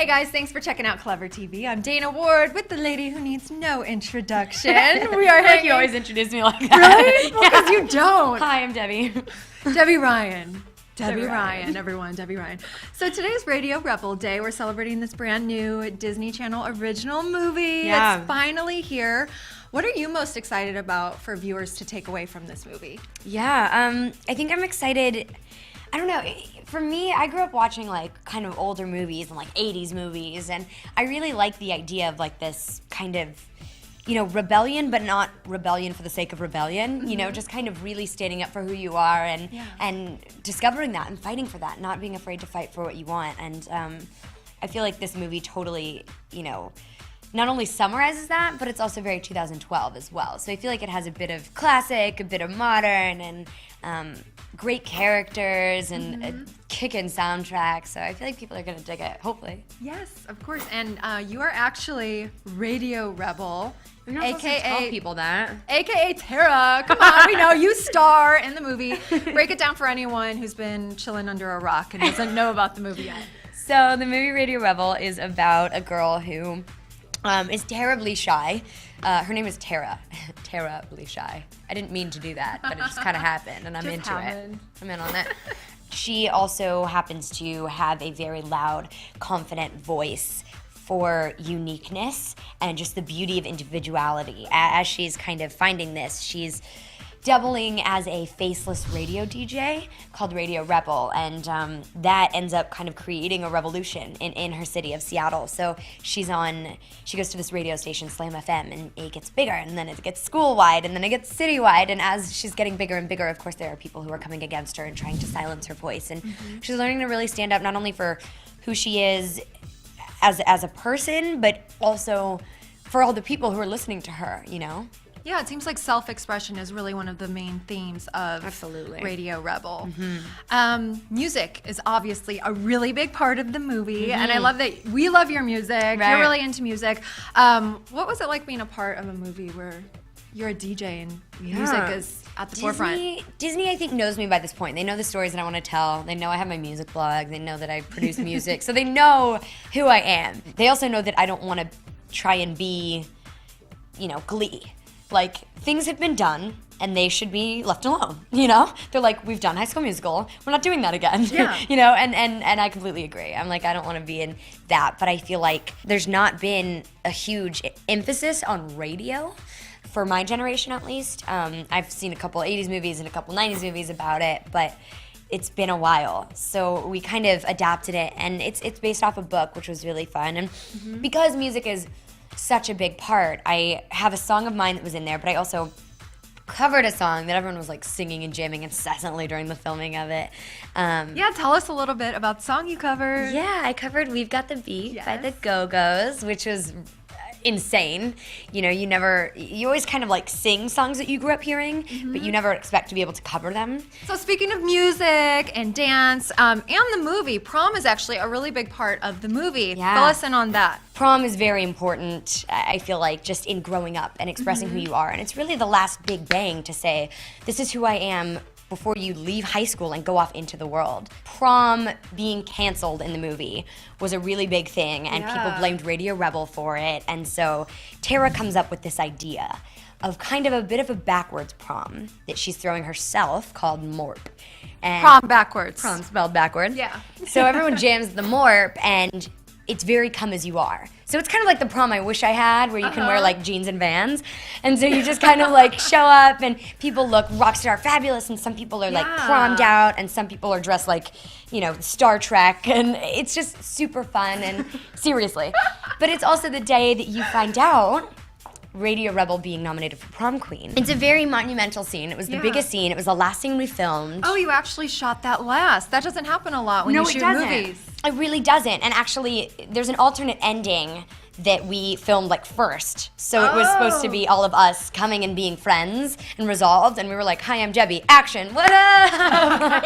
Hey guys, thanks for checking out ClevverTV. I'm Dana Ward with the lady who needs no introduction. We are like you always introduce me like that. Really? Well, because you don't. Hi, I'm Debbie. Debby Ryan. Debbie Ryan, everyone, Debbie Ryan. So today's Radio Rebel Day. We're celebrating this brand new Disney Channel original movie. Yeah. It's finally here. What are you most excited about for viewers to take away from this movie? Yeah, I think I'm excited. I don't know, for me, I grew up watching like kind of older movies and like 80s movies, and I really like the idea of like this kind of, you know, rebellion, but not rebellion for the sake of rebellion, you know, just kind of really standing up for who you are and discovering that and fighting for that, not being afraid to fight for what you want. And I feel like this movie totally, you know, not only summarizes that, but it's also very 2012 as well. So I feel like it has a bit of classic, a bit of modern, and great characters and a kickin' soundtrack. So I feel like people are gonna dig it, hopefully. Yes, of course. And you are actually Radio Rebel. You're not supposed to tell people that. AKA Tara. Come on, we know you star in the movie. Break it down for anyone who's been chilling under a rock and doesn't know about the movie yet. So the movie Radio Rebel is about a girl who is terribly shy. Her name is Tara. Terribly shy. I didn't mean to do that, but it just kind of happened, and I'm into it. I'm in on it. She also happens to have a very loud, confident voice for uniqueness and just the beauty of individuality. As she's kind of finding this, she's doubling as a faceless radio DJ called Radio Rebel, and that ends up kind of creating a revolution in her city of Seattle. So she goes to this radio station, Slam FM, and it gets bigger, and then it gets school-wide, and then it gets city-wide, and as she's getting bigger and bigger, of course, there are people who are coming against her and trying to silence her voice, and she's learning to really stand up not only for who she is as a person, but also for all the people who are listening to her, you know? Yeah, it seems like self-expression is really one of the main themes of Radio Rebel. Music is obviously a really big part of the movie, and I love that we love your music. Right. You're really into music. What was it like being a part of a movie where you're a DJ and music is at the forefront? Disney, I think, knows me by this point. They know the stories that I want to tell. They know I have my music blog. They know that I produce music. So they know who I am. They also know that I don't want to try and be, you know, Glee. Like, things have been done, and they should be left alone, you know? They're like, we've done High School Musical, we're not doing that again, you know? And I completely agree. I'm like, I don't want to be in that, but I feel like there's not been a huge emphasis on radio, for my generation at least. I've seen a couple 80s movies and a couple 90s movies about it, but it's been a while. So we kind of adapted it, and it's based off a book, which was really fun. And because music is such a big part, I have a song of mine that was in there, but I also covered a song that everyone was like singing and jamming incessantly during the filming of it. Yeah, tell us a little bit about the song you covered. Yeah, I covered We've Got the Beat by the Go-Go's, which was insane. You know, you always kind of like sing songs that you grew up hearing, but you never expect to be able to cover them. So speaking of music and dance, and the movie, prom is actually a really big part of the movie. Yeah. Fill us in on that. Prom is very important, I feel like, just in growing up and expressing who you are. And it's really the last big bang to say, this is who I am before you leave high school and go off into the world. Prom being canceled in the movie was a really big thing, and people blamed Radio Rebel for it. And so Tara comes up with this idea of kind of a bit of a backwards prom that she's throwing herself called Morp. And prom backwards. Prom spelled backwards. Yeah. So everyone jams the Morp, and it's very come as you are. So it's kind of like the prom I wish I had, where you can wear like jeans and Vans. And so you just kind of like show up, and people look rock star fabulous, and some people are like prommed out, and some people are dressed like, you know, Star Trek, and it's just super fun, and seriously. But it's also the day that you find out Radio Rebel being nominated for Prom Queen. It's a very monumental scene. It was the biggest scene. It was the last scene we filmed. Oh, you actually shot that last. That doesn't happen a lot when you shoot movies. It really doesn't. And actually, there's an alternate ending that we filmed like first. So it was supposed to be all of us coming and being friends and resolved. And we were like, hi, I'm Debby. Action. What up?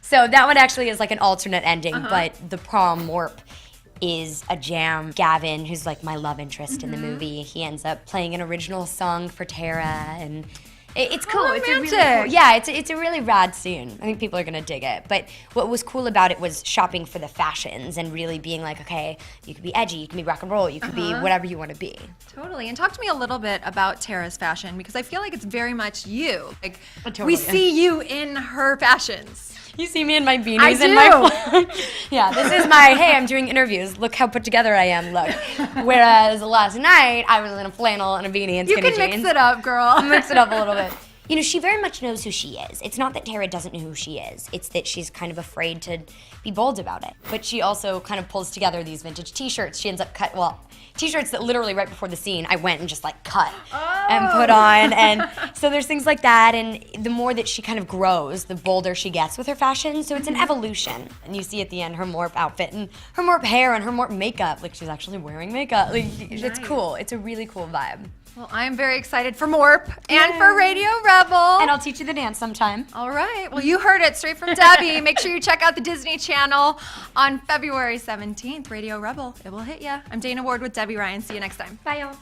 So that one actually is like an alternate ending. But the prom Morp is a jam. Gavin, who's like my love interest in the movie, he ends up playing an original song for Tara, and It's cool. Oh, it's a really romantic. cool, yeah, it's a really rad scene. I think people are gonna dig it. But what was cool about it was shopping for the fashions and really being like, okay, you could be edgy, you can be rock and roll, you could be whatever you want to be. Totally. And talk to me a little bit about Tara's fashion, because I feel like it's very much you. Like Totally. we see you in her fashions. You see me in my beanies I and my yeah, this is my, hey, I'm doing interviews. Look how put together I am, look. Whereas last night, I was in a flannel and a beanie and skinny jeans. You can mix it up, girl. Mix it up a little bit. You know, she very much knows who she is. It's not that Tara doesn't know who she is. It's that she's kind of afraid to be bold about it. But she also kind of pulls together these vintage t-shirts. She ends up t-shirts that literally right before the scene, I went and just like cut and put on. And so there's things like that. And the more that she kind of grows, the bolder she gets with her fashion. So it's an evolution. And you see at the end her morph outfit and her morph hair and her morph makeup. Like she's actually wearing makeup. Like it's cool. It's a really cool vibe. Well, I'm very excited for Morp and for Radio Rebel. And I'll teach you the dance sometime. All right. Well, you heard it straight from Debbie. Make sure you check out the Disney Channel on February 17th, Radio Rebel. It will hit ya. I'm Dana Ward with Debbie Ryan. See you next time. Bye, y'all.